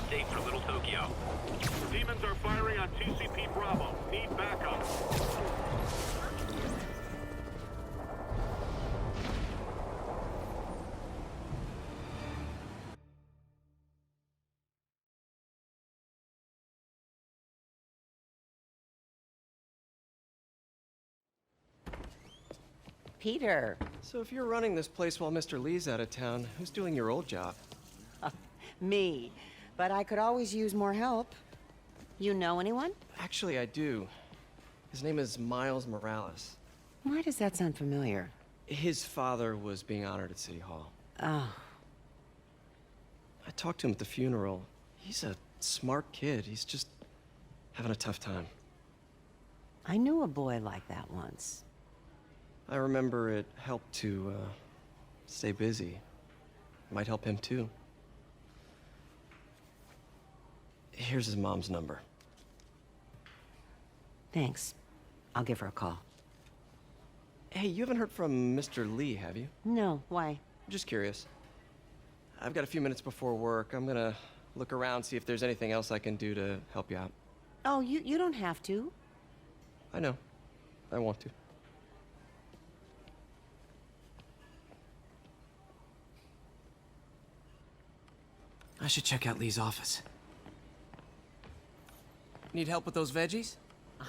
update for Little Tokyo. Demons are firing on TCP Bravo. Need backup. Peter. So if you're running this place while Mr. Lee's out of town, who's doing your old job? Me. But I could always use more help. You know anyone? Actually, I do. His name is Miles Morales. Why does that sound familiar? His father was being honored at City Hall. Oh. I talked to him at the funeral. He's a smart kid. He's just having a tough time. I knew a boy like that once. I remember it helped to, stay busy. Might help him, too. Here's his mom's number. Thanks. I'll give her a call. Hey, you haven't heard from Mr. Lee, have you? No, why? Just curious. I've got a few minutes before work. I'm gonna look around, see if there's anything else I can do to help you out. Oh, you don't have to. I know. I want to. I should check out Lee's office. Need help with those veggies?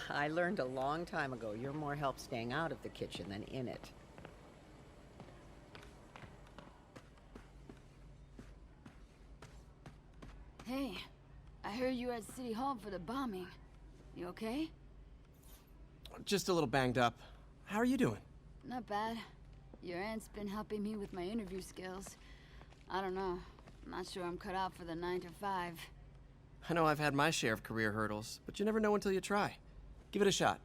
I learned a long time ago you're more help staying out of the kitchen than in it. Hey, I heard you were at City Hall for the bombing. You okay? Just a little banged up. How are you doing? Not bad. Your aunt's been helping me with my interview skills. I don't know. I'm not sure I'm cut out for the 9 to 5. I know I've had my share of career hurdles, but you never know until you try. Give it a shot.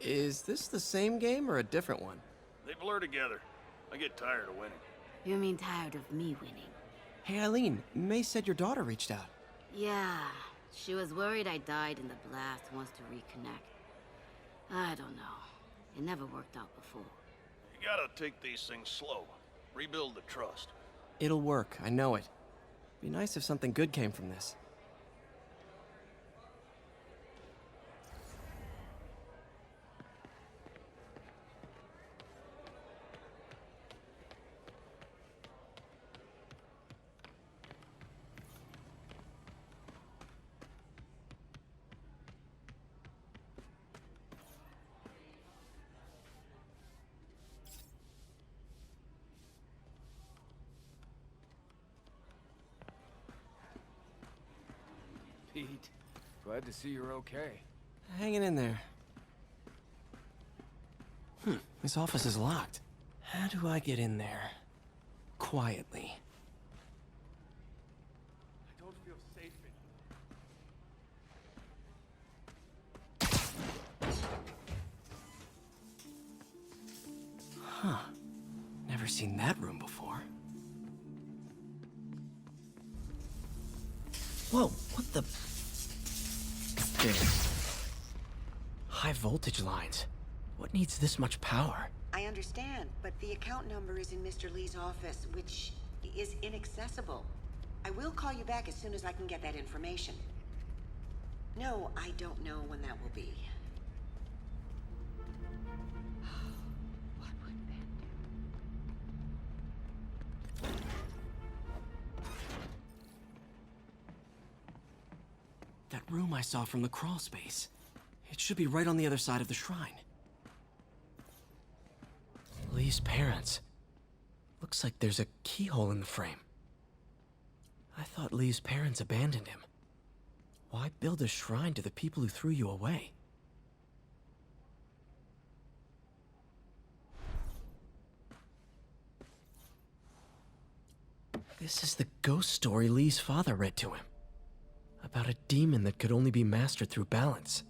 Is this the same game or a different one? They blur together. I get tired of winning. You mean tired of me winning? Hey, Eileen, May said your daughter reached out. Yeah, she was worried I died in the blast, wants to reconnect. I don't know. It never worked out before. You gotta take these things slow. Rebuild the trust. It'll work, I know it. Be nice if something good came from this. Pete, glad to see you're okay. Hanging in there. This office is locked. How do I get in there? Quietly. I don't feel safe in Huh. Never seen that room before. Whoa, what the? High voltage lines. What needs this much power? I understand, but the account number is in Mr. Lee's office, which is inaccessible. I will call you back as soon as I can get that information. No, I don't know when that will be. What would Ben do? That room I saw from the crawl space. It should be right on the other side of the shrine. Lee's parents. Looks like there's a keyhole in the frame. I thought Lee's parents abandoned him. Why build a shrine to the people who threw you away? This is the ghost story Lee's father read to him. about a demon that could only be mastered through balance.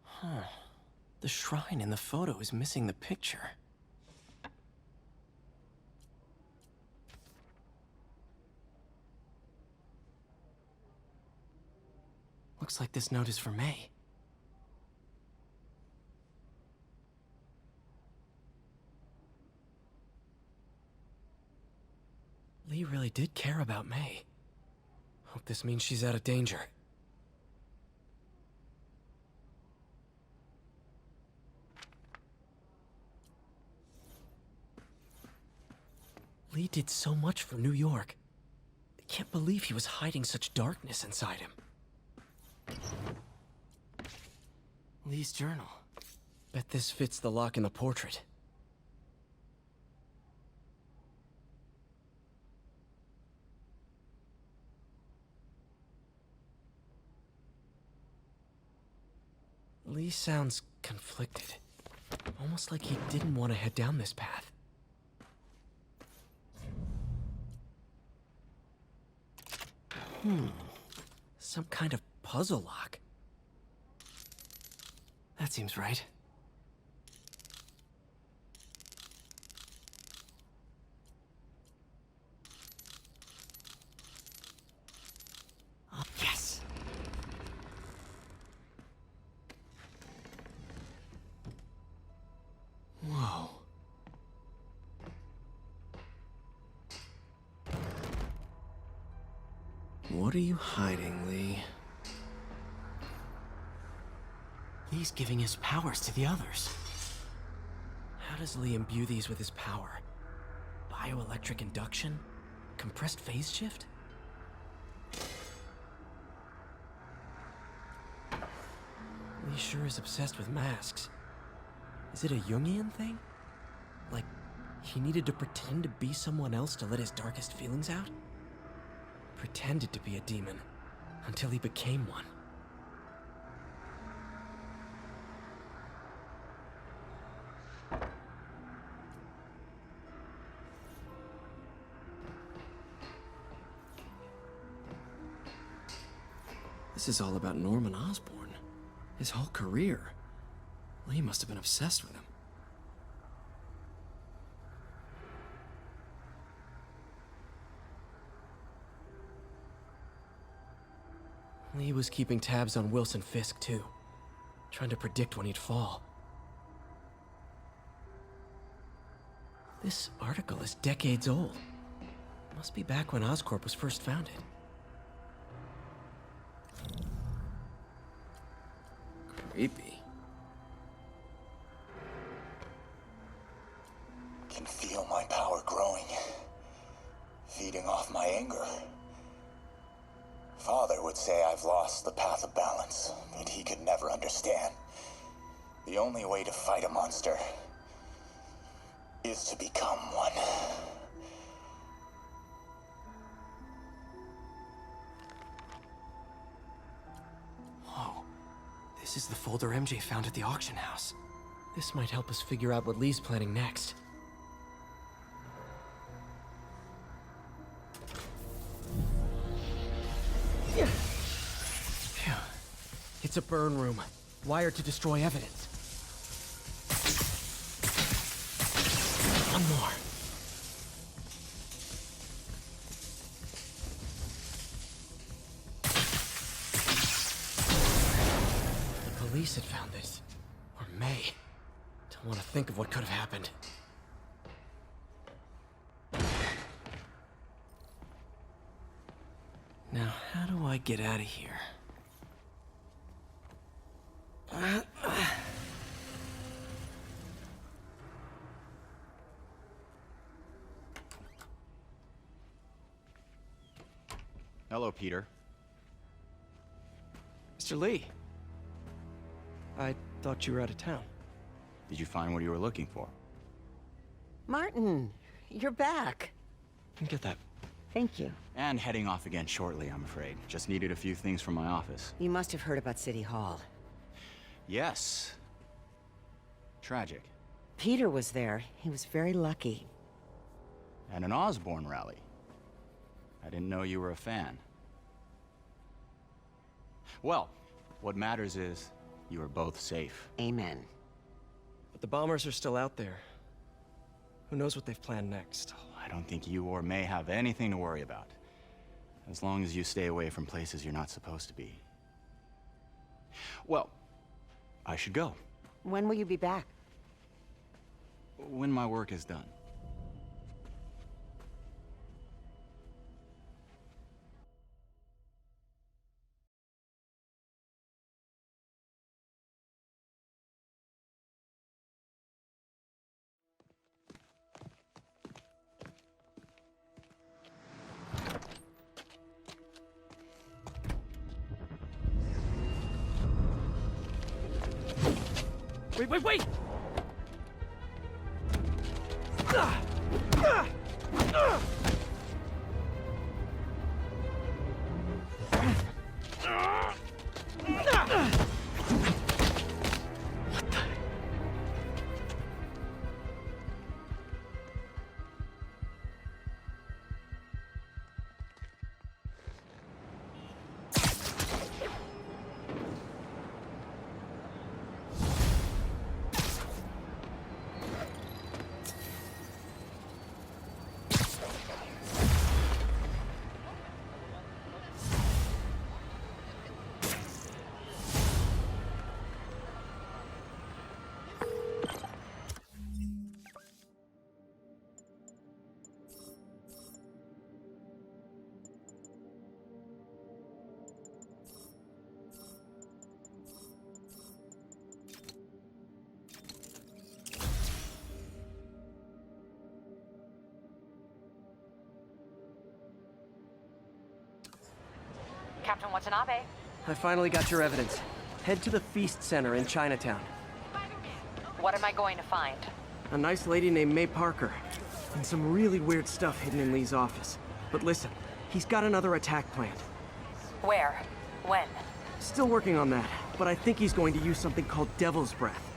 Huh. The shrine in the photo is missing the picture. Looks like this note is for May. Lee really did care about May. Hope this means she's out of danger. Lee did so much for New York. I can't believe he was hiding such darkness inside him. Lee's journal. Bet this fits the lock in the portrait. Lee sounds conflicted. Almost like he didn't want to head down this path. Some kind of puzzle lock. That seems right. Oh, yes! Whoa. What are you hiding, Lee? Lee's giving his powers to the others. How does Lee imbue these with his power? Bioelectric induction? Compressed phase shift? Lee sure is obsessed with masks. Is it a Jungian thing? Like, he needed to pretend to be someone else to let his darkest feelings out? Pretended to be a demon, until he became one. This is all about Norman Osborn. His whole career. Lee must have been obsessed with him. Lee was keeping tabs on Wilson Fisk, too. Trying to predict when he'd fall. This article is decades old. Must be back when Oscorp was first founded. Creepy. Can feel my power growing, feeding off my anger. Father would say I've lost the path of balance, but he could never understand. The only way to fight a monster is to become one. Whoa. This is the folder MJ found at the auction house. This might help us figure out what Lee's planning next. Phew. It's a burn room, wired to destroy evidence. One more. The police had found this. Or May. Don't want to think of what could have happened. Now, how do I get out of here? Hello, Peter. Mr. Lee. I thought you were out of town. Did you find what you were looking for? Martin, you're back. Get that. Thank you. And heading off again shortly, I'm afraid. Just needed a few things from my office. You must have heard about City Hall. Yes. Tragic. Peter was there. He was very lucky. And an Osborn rally. I didn't know you were a fan. Well, what matters is you are both safe. Amen. But the bombers are still out there. Who knows what they've planned next? I don't think you or May have anything to worry about. As long as you stay away from places you're not supposed to be. Well, I should go. When will you be back? When my work is done. Wait! Captain Watanabe. I finally got your evidence. Head to the Feast Center in Chinatown. What am I going to find? A nice lady named May Parker. And some really weird stuff hidden in Lee's office. But listen, he's got another attack planned. Where? When? Still working on that, but I think he's going to use something called Devil's Breath.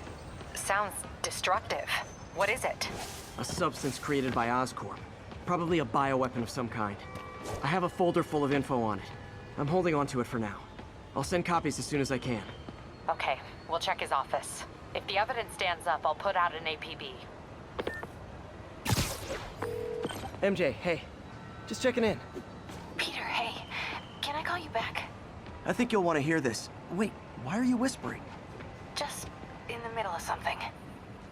Sounds destructive. What is it? A substance created by Oscorp. Probably a bioweapon of some kind. I have a folder full of info on it. I'm holding on to it for now. I'll send copies as soon as I can. Okay, we'll check his office. If the evidence stands up, I'll put out an APB. MJ, hey. Just checking in. Peter, hey. Can I call you back? I think you'll want to hear this. Wait, why are you whispering? Just in the middle of something.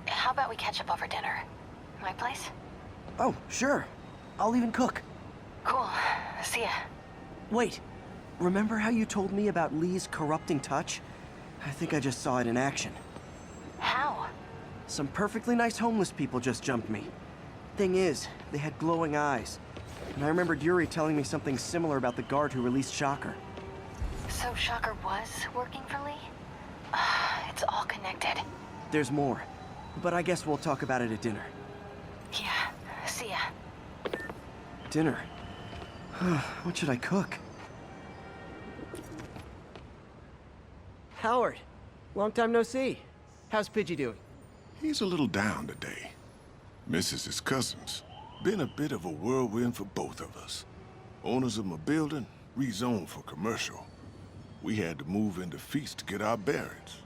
How about we catch up over dinner? My place? Oh, sure. I'll even cook. Cool. See ya. Wait. Remember how you told me about Lee's corrupting touch? I think I just saw it in action. How? Some perfectly nice homeless people just jumped me. Thing is, they had glowing eyes. And I remembered Yuri telling me something similar about the guard who released Shocker. So Shocker was working for Lee? It's all connected. There's more. But I guess we'll talk about it at dinner. Yeah. See ya. Dinner? What should I cook? Howard, long time no see. How's Pidgey doing? He's a little down today. Misses his cousins. Been a bit of a whirlwind for both of us. Owners of my building rezoned for commercial. We had to move into Feast to get our bearings.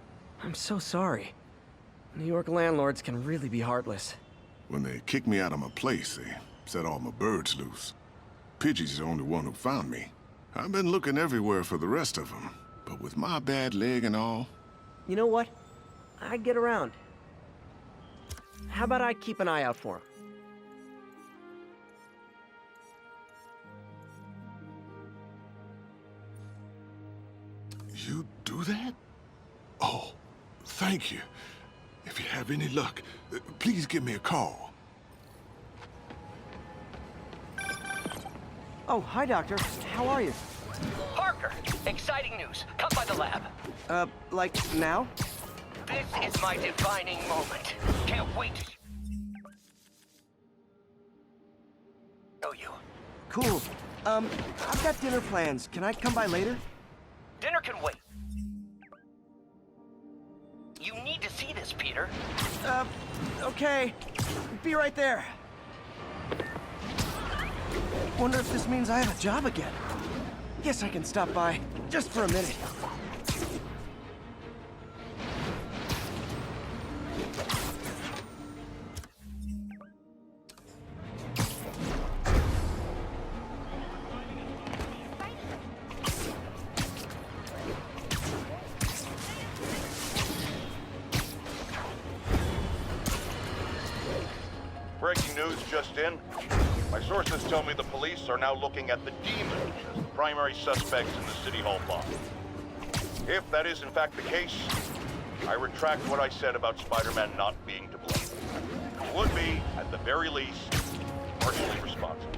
I'm so sorry. New York landlords can really be heartless. When they kicked me out of my place, they set all my birds loose. Pidgey's the only one who found me. I've been looking everywhere for the rest of them, but with my bad leg and all... You know what? I'd get around. How about I keep an eye out for him? You do that? Oh, thank you. If you have any luck, please give me a call. Oh, hi, Doctor. How are you? Parker, exciting news. Come by the lab. Like now? This is my defining moment. Can't wait to show you. cool. I've got dinner plans. Can I come by later? Dinner can wait. You need to see this, Peter. Okay. Be right there. Wonder if this means I have a job again. Guess I can stop by, just for a minute. Breaking news just in. My sources tell me the police are now looking at the demons as the primary suspects in the City Hall plot. If that is in fact the case, I retract what I said about Spider-Man not being to blame. He would be, at the very least, partially responsible.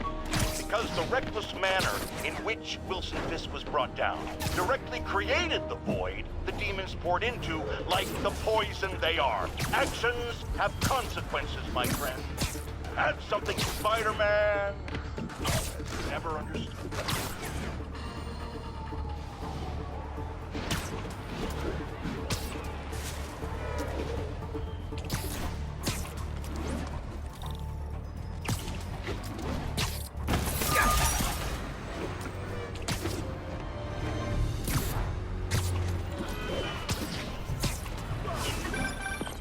Because the reckless manner in which Wilson Fisk was brought down directly created the void the demons poured into, like the poison they are. Actions have consequences, my friend. That's something Spider-Man has never understood.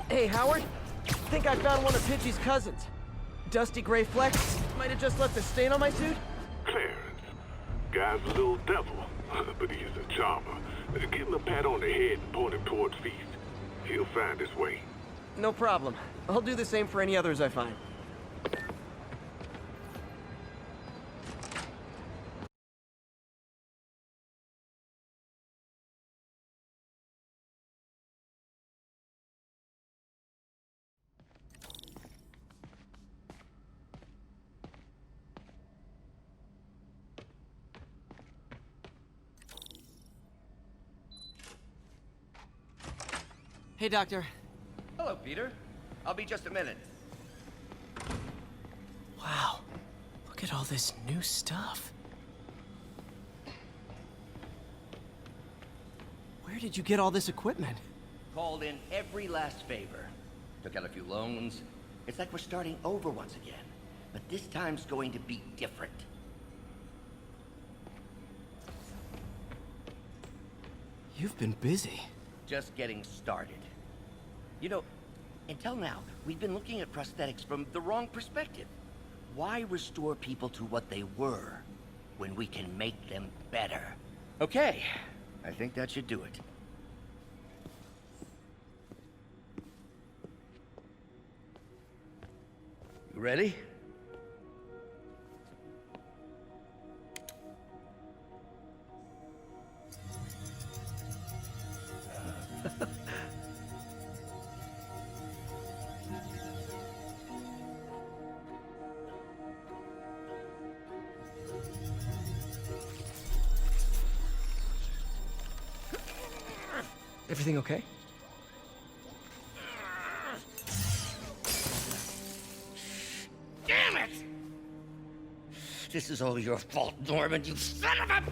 Hey, Howard. Think I found one of Pidgey's cousins. Dusty gray flecks. Might have just left a stain on my suit. Clarence. Guy's a little devil, but he's a charmer. Give him a pat on the head and point him towards Feast. He'll find his way. No problem. I'll do the same for any others I find. Hey, Doctor. Hello, Peter. I'll be just a minute. Wow. Look at all this new stuff. Where did you get all this equipment? Called in every last favor. Took out a few loans. It's like we're starting over once again. But this time's going to be different. You've been busy. Just getting started. You know, until now, we've been looking at prosthetics from the wrong perspective. Why restore people to what they were when we can make them better? Okay, I think that should do it. You ready? Everything okay? Damn it! This is all your fault, Norman, you son of a...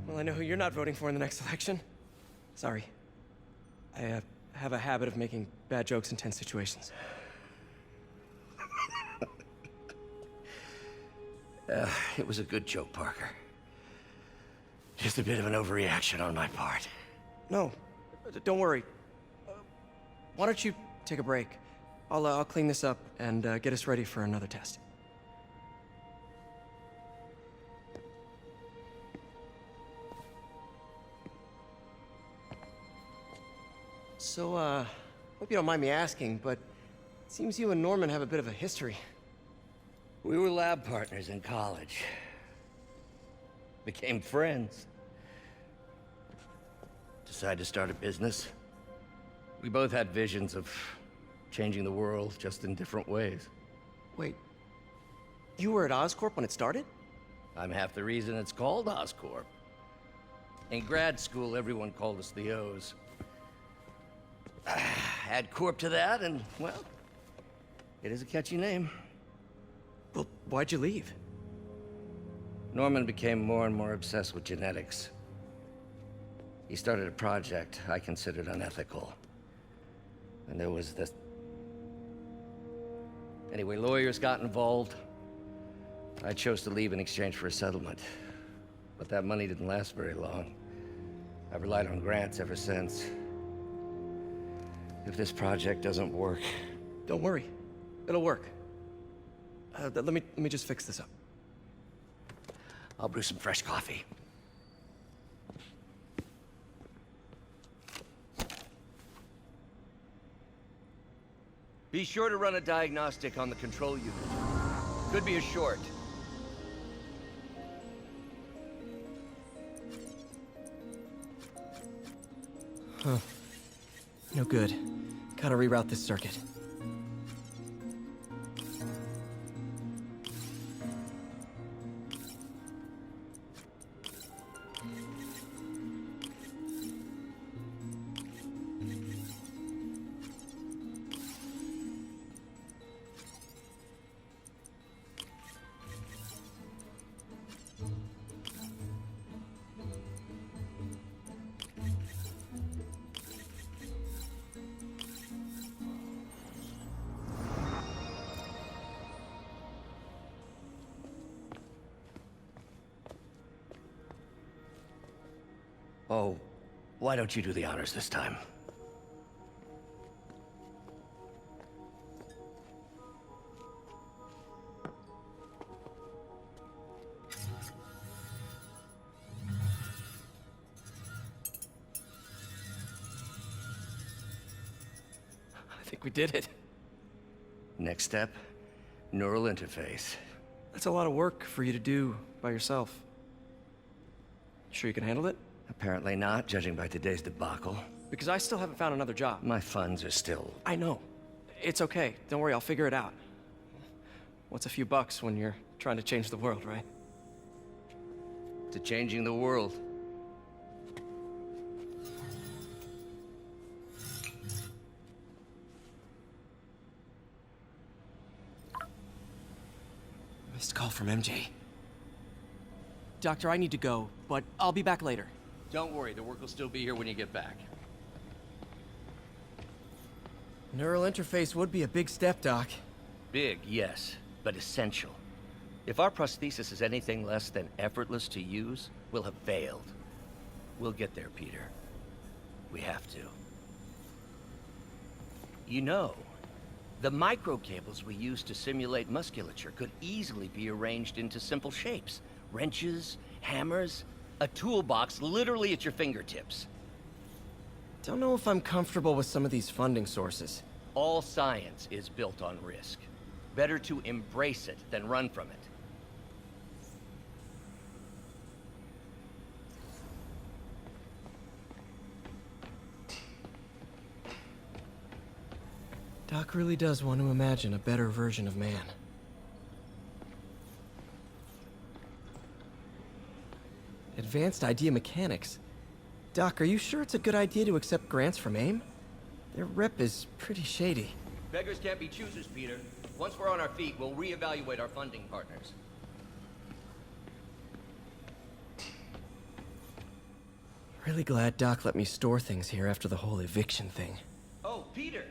Well, I know who you're not voting for in the next election. Sorry. I have a habit of making bad jokes in tense situations. It was a good joke, Parker. Just a bit of an overreaction on my part. No, don't worry. Why don't you take a break? I'll clean this up and get us ready for another test. So, hope you don't mind me asking, but it seems you and Norman have a bit of a history. We were lab partners in college. Became friends. Decided to start a business. We both had visions of changing the world, just in different ways. Wait, you were at Oscorp when it started? I'm half the reason it's called Oscorp. In grad school, everyone called us the O's. Add Corp to that, and, well, It is a catchy name. Well, why'd you leave? Norman became more and more obsessed with genetics. He started a project I considered unethical. And there was this... Anyway, lawyers got involved. I chose to leave in exchange for a settlement. But that money didn't last very long. I've relied on grants ever since. If this project doesn't work... Don't worry. It'll work. Let me just fix this up. I'll brew some fresh coffee. Be sure to run a diagnostic on the control unit. Could be a short. Huh. No good. Gotta reroute this circuit. Oh, why don't you do the honors this time? I think we did it. Next step, neural interface. That's a lot of work for you to do by yourself. Sure you can handle it? Apparently not, judging by today's debacle. Because I still haven't found another job. My funds are still... I know. It's okay. Don't worry, I'll figure it out. What's a few bucks when you're trying to change the world, right? To changing the world. Missed call from MJ. Doctor, I need to go, but I'll be back later. Don't worry, the work will still be here when you get back. Neural interface would be a big step, Doc. Big, yes, but essential. If our prosthesis is anything less than effortless to use, we'll have failed. We'll get there, Peter. We have to. You know, the microcables we use to simulate musculature could easily be arranged into simple shapes. Wrenches, hammers, a toolbox literally at your fingertips. Don't know if I'm comfortable with some of these funding sources. All science is built on risk. Better to embrace it than run from it. Doc really does want to imagine a better version of man. Advanced idea mechanics. Doc, are you sure it's a good idea to accept grants from AIM? Their rep is pretty shady. Beggars can't be choosers, Peter. Once we're on our feet, we'll reevaluate our funding partners. Really glad Doc let me store things here after the whole eviction thing. Oh, Peter!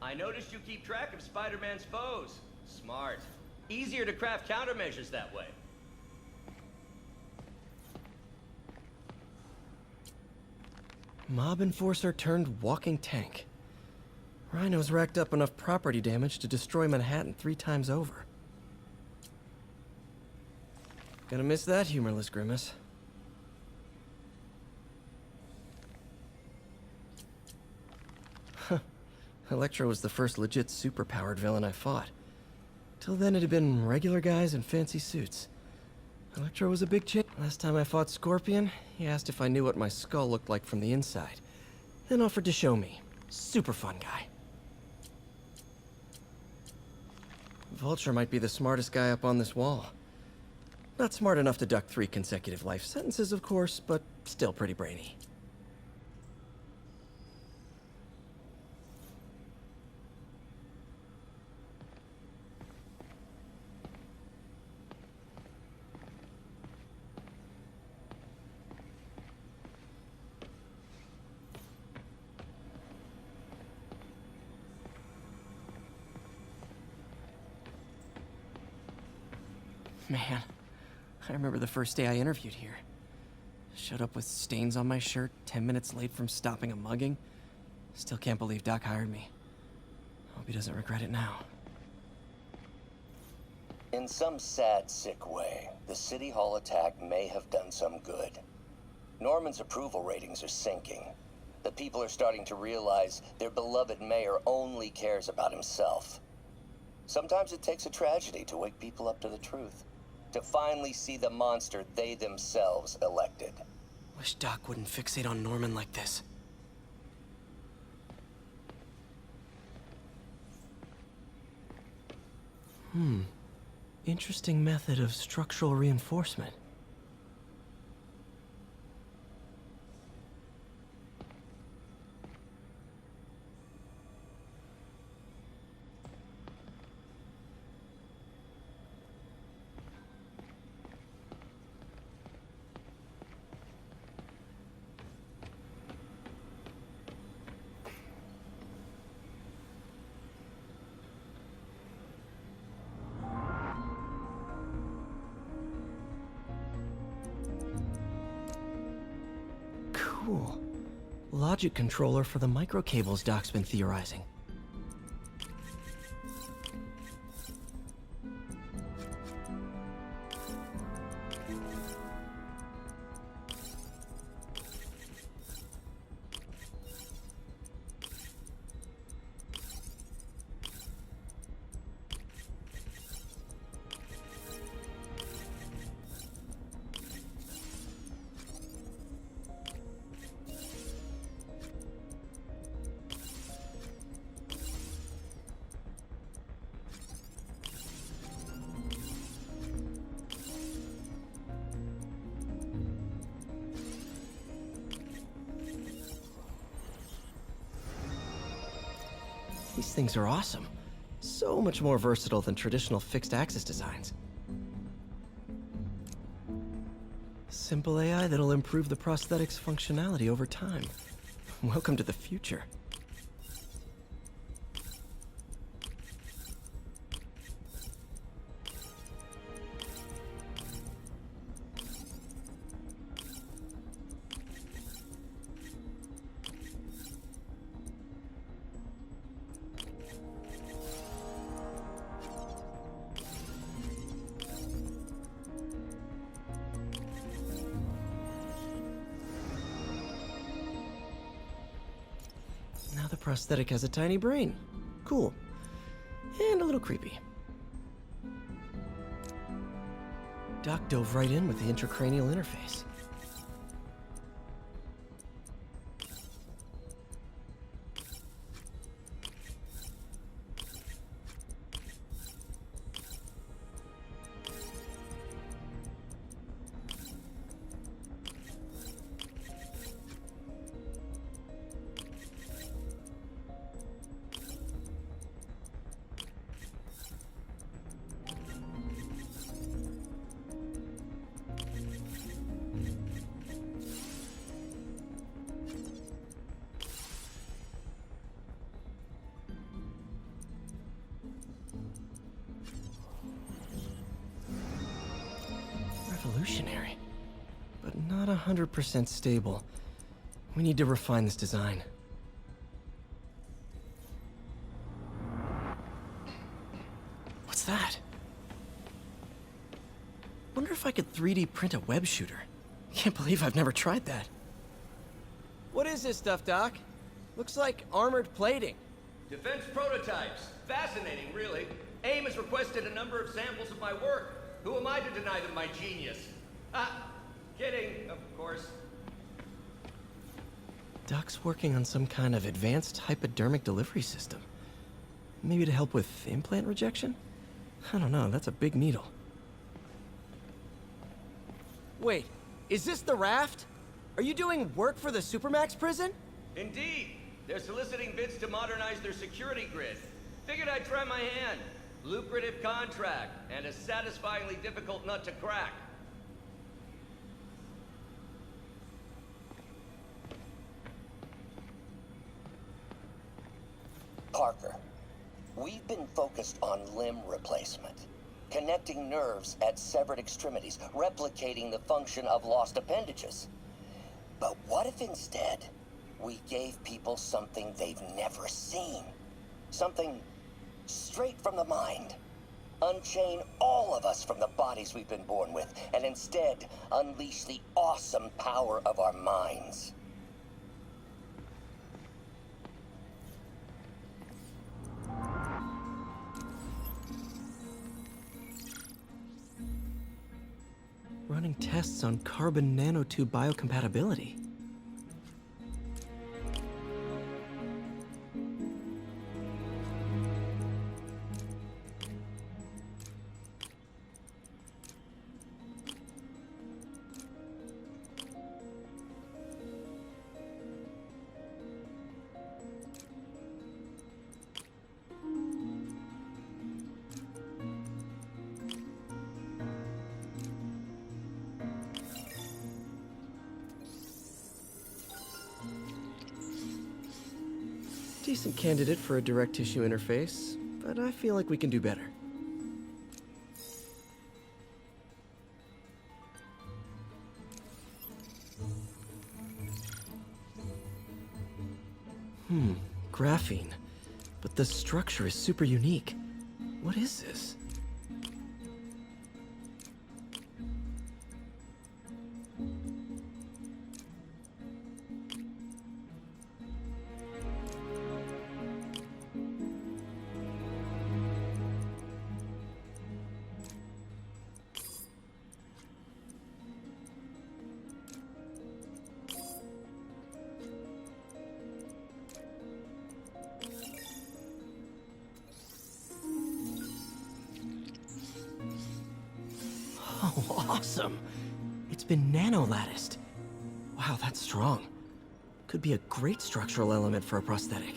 I noticed you keep track of Spider-Man's foes. Smart. Easier to craft countermeasures that way. Mob enforcer turned walking tank. Rhino's racked up enough property damage to destroy Manhattan 3 times over. Gonna miss that humorless grimace. Huh. Electro was the first legit superpowered villain I fought. Till then it had been regular guys in fancy suits. Electro was a big chick. Last time I fought Scorpion, he asked if I knew what my skull looked like from the inside. Then offered to show me. Super fun guy. Vulture might be the smartest guy up on this wall. Not smart enough to duck 3 consecutive life sentences, of course, but still pretty brainy. Man, I remember the first day I interviewed here. Showed up with stains on my shirt, 10 minutes late from stopping a mugging. Still can't believe Doc hired me. Hope he doesn't regret it now. In some sad, sick way, the City Hall attack may have done some good. Norman's approval ratings are sinking. The people are starting to realize their beloved mayor only cares about himself. Sometimes it takes a tragedy to wake people up to the truth, to finally see the monster they themselves elected. Wish Doc wouldn't fixate on Norman like this. Interesting method of structural reinforcement. Cool. Logic controller for the microcables Doc's been theorizing. These things are awesome. So much more versatile than traditional fixed-axis designs. Simple AI that'll improve the prosthetic's functionality over time. Welcome to the future. Now the prosthetic has a tiny brain. Cool. And a little creepy. Doc dove right in with the intracranial interface. Revolutionary, but not 100% stable. We need to refine this design. What's that? Wonder if I could 3D print a web shooter. Can't believe I've never tried that. What is this stuff, Doc? Looks like armored plating. Defense prototypes. Fascinating, really. AIM has requested a number of samples of my work. Who am I to deny them my genius? Kidding, of course. Doc's working on some kind of advanced hypodermic delivery system. Maybe to help with implant rejection? I don't know, that's a big needle. Wait, is this the raft? Are you doing work for the Supermax prison? Indeed. They're soliciting bids to modernize their security grid. Figured I'd try my hand. Lucrative contract, and a satisfyingly difficult nut to crack. Parker, we've been focused on limb replacement. connecting nerves at severed extremities, replicating the function of lost appendages. But what if instead we gave people something they've never seen? Something straight from the mind. Unchain all of us from the bodies we've been born with, and instead unleash the awesome power of our minds. Running tests on carbon nanotube biocompatibility. Decent candidate for a direct tissue interface, but I feel like we can do better. Graphene. But the structure is super unique. What is this? Oh, awesome! It's been nano-latticed. Wow, that's strong. Could be a great structural element for a prosthetic.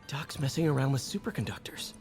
Doc's messing around with superconductors.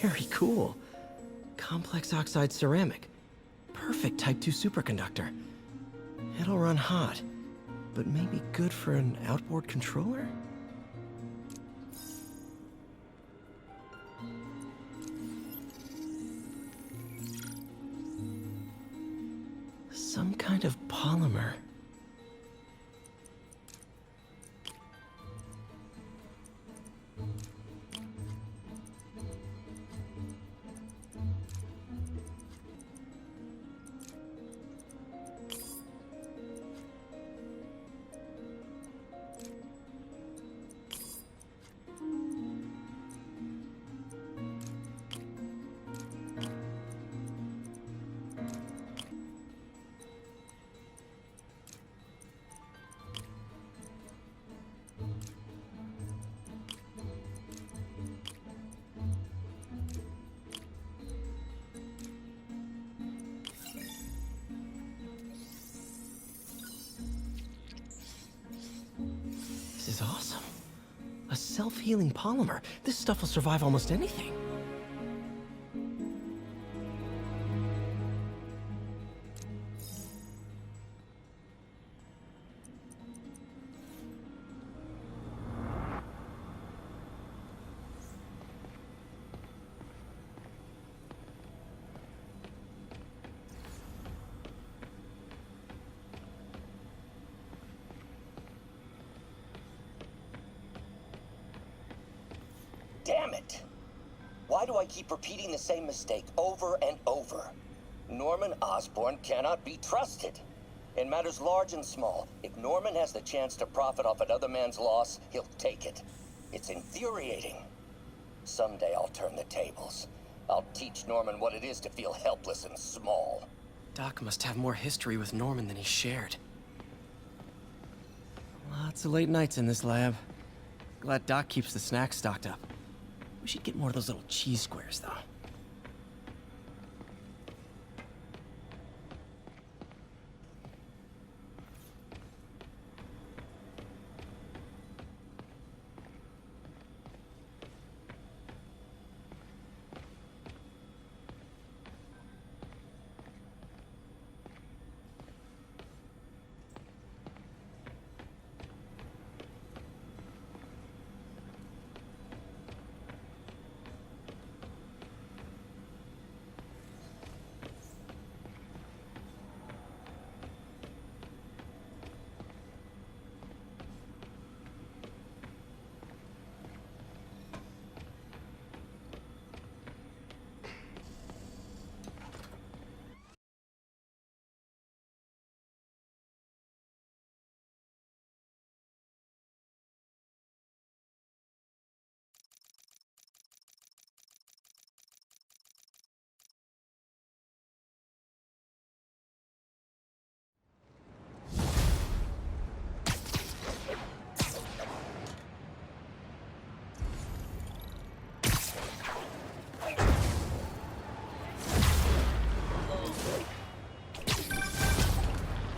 Very cool. Complex oxide ceramic. Perfect Type 2 superconductor. It'll run hot, but maybe good for an outboard controller? Some kind of polymer. This is awesome. A self-healing polymer. This stuff will survive almost anything. Why do I keep repeating the same mistake over and over? Norman Osborn cannot be trusted. In matters large and small, if Norman has the chance to profit off another man's loss, he'll take it. It's infuriating. Someday I'll turn the tables. I'll teach Norman what it is to feel helpless and small. Doc must have more history with Norman than he shared. Lots of late nights in this lab. Glad Doc keeps the snacks stocked up. We should get more of those little cheese squares, though.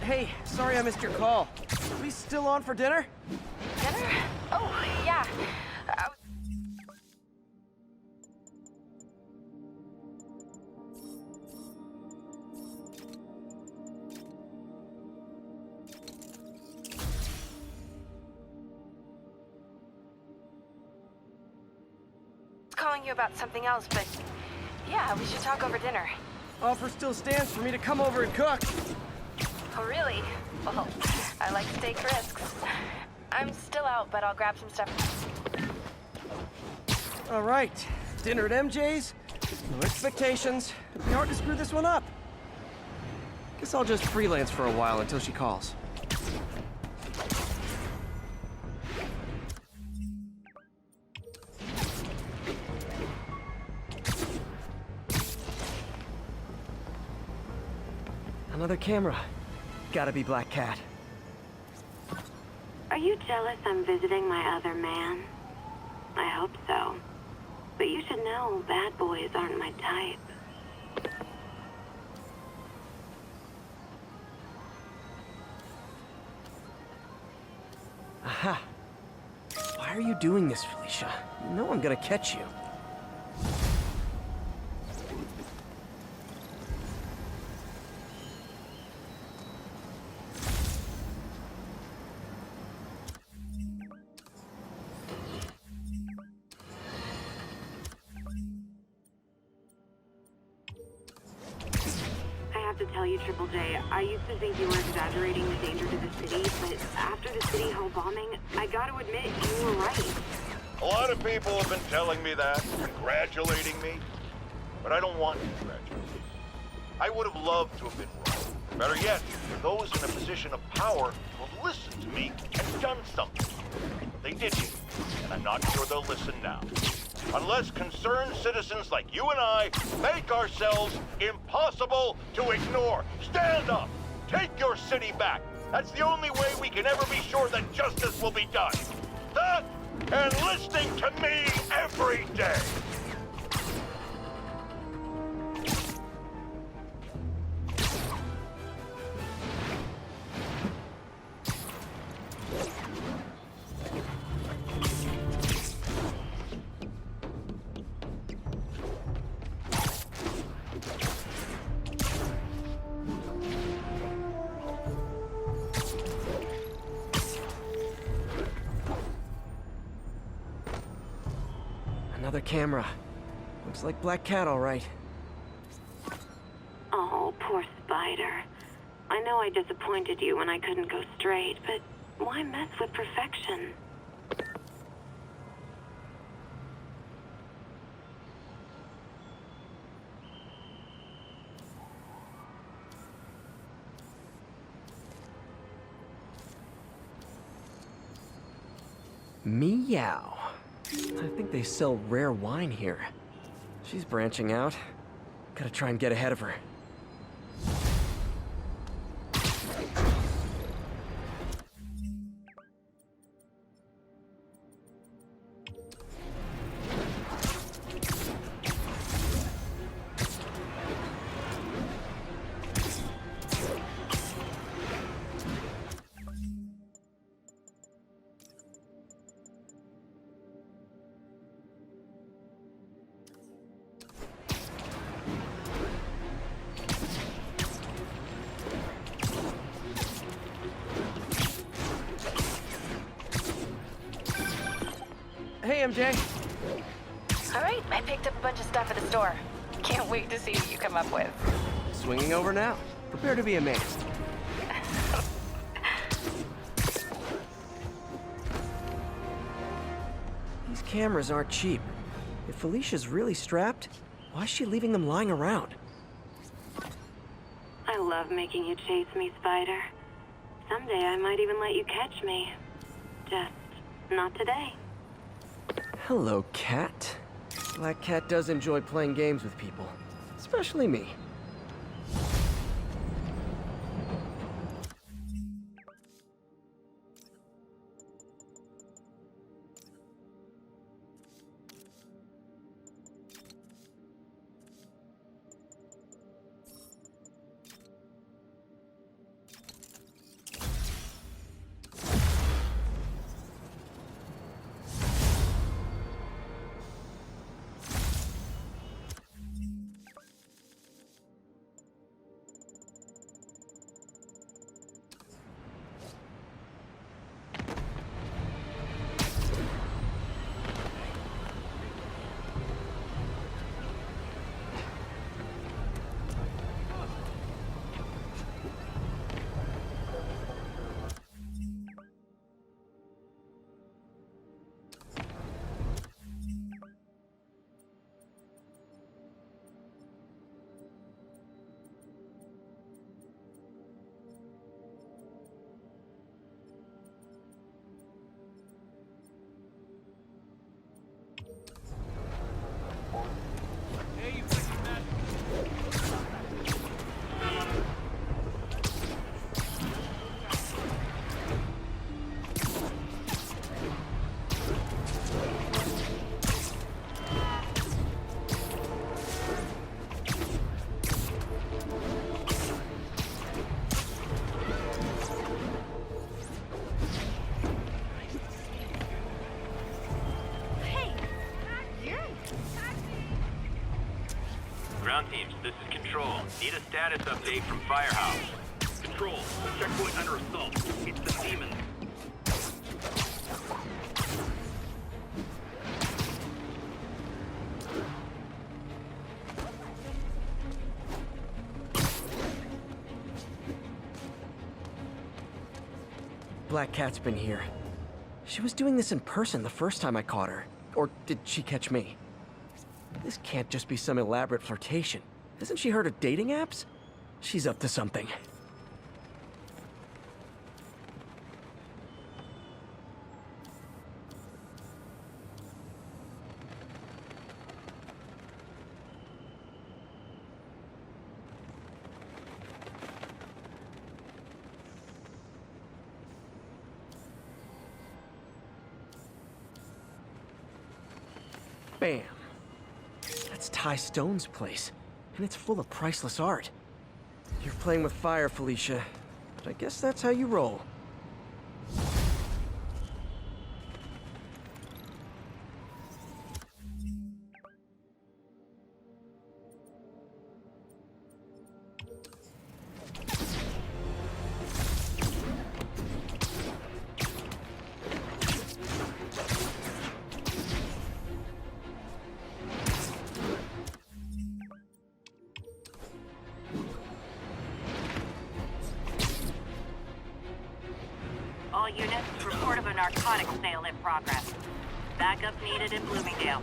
Hey, sorry I missed your call. Are we still on for dinner? Dinner? Oh, yeah. Calling you about something else, but yeah, we should talk over dinner. Offer still stands for me to come over and cook. Oh, really? Well, I like to take risks. I'm still out, but I'll grab some stuff. All right, dinner at MJ's. No expectations. It'd be hard to screw this one up. Guess I'll just freelance for a while until she calls. Another camera. Gotta be Black Cat. Are you jealous I'm visiting my other man? I hope so. But you should know bad boys aren't my type. Aha. Why are you doing this, Felicia? You know I'm gonna catch you. To tell you, Triple J, I used to think you were exaggerating the danger to the city, but after the City Hall bombing, I gotta admit, you were right. A lot of people have been telling me that, congratulating me, but I don't want to congratulate. I would have loved to have been wrong. Better yet, those in a position of power who have listened to me and done something. But they didn't, and I'm not sure they'll listen now. Unless concerned citizens like you and I make ourselves impossible to ignore. Stand up! Take your city back! That's the only way we can ever be sure that justice will be done. That and listening to me every day! Another camera. Looks like Black Cat, all right. Oh, poor Spider. I know I disappointed you when I couldn't go straight, but why mess with perfection? Meow. I think they sell rare wine here. She's branching out. Gotta try and get ahead of her. Hey, MJ. All right, I picked up a bunch of stuff at the store. Can't wait to see what you come up with. Swinging over now. Prepare to be amazed. These cameras aren't cheap. If Felicia's really strapped, why is she leaving them lying around? I love making you chase me, Spider. Someday I might even let you catch me. Just not today. Hello, Cat. Black Cat does enjoy playing games with people, especially me. Ground teams, this is Control. Need a status update from Firehouse. Control, checkpoint under assault. It's the demon. Black Cat's been here. She was doing this in person the first time I caught her. Or did she catch me? This can't just be some elaborate flirtation. Hasn't she heard of dating apps? She's up to something. Bam. That's Ty Stone's place, and it's full of priceless art. You're playing with fire, Felicia, but I guess that's how you roll. All units, report of a narcotics sale in progress. Backup needed in Bloomingdale.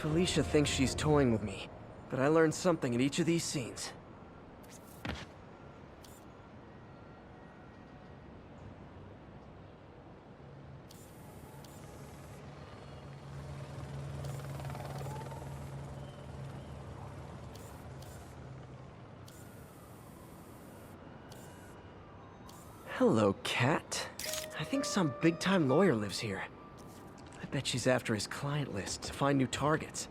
Felicia thinks she's toying with me, but I learned something in each of these scenes. Hello, Cat. I think some big-time lawyer lives here. I bet she's after his client list to find new targets.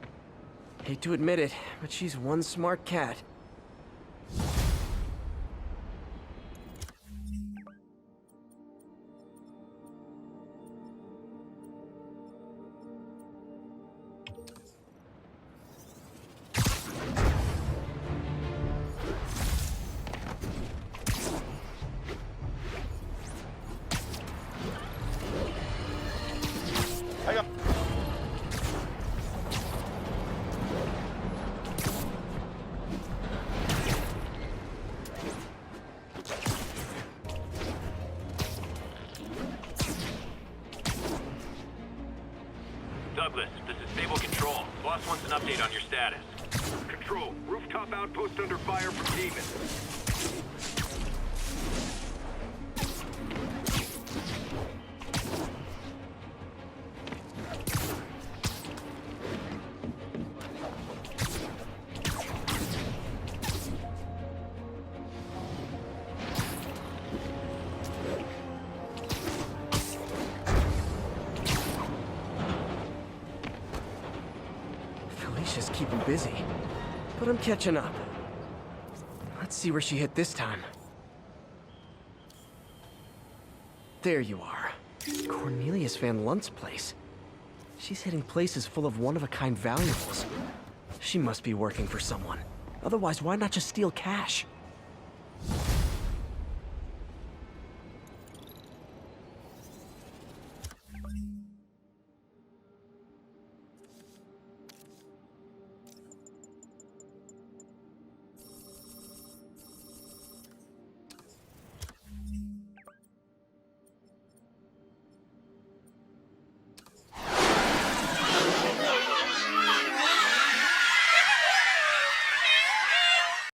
Hate to admit it, but she's one smart cat. Douglas, this is Stable Control. Boss wants an update on your status. Control, rooftop outpost under fire from demons. Felicia's keeping busy, but I'm catching up. Let's see where she hit this time. There you are. Cornelius Van Lunt's place. She's hitting places full of one-of-a-kind valuables. She must be working for someone. Otherwise, why not just steal cash?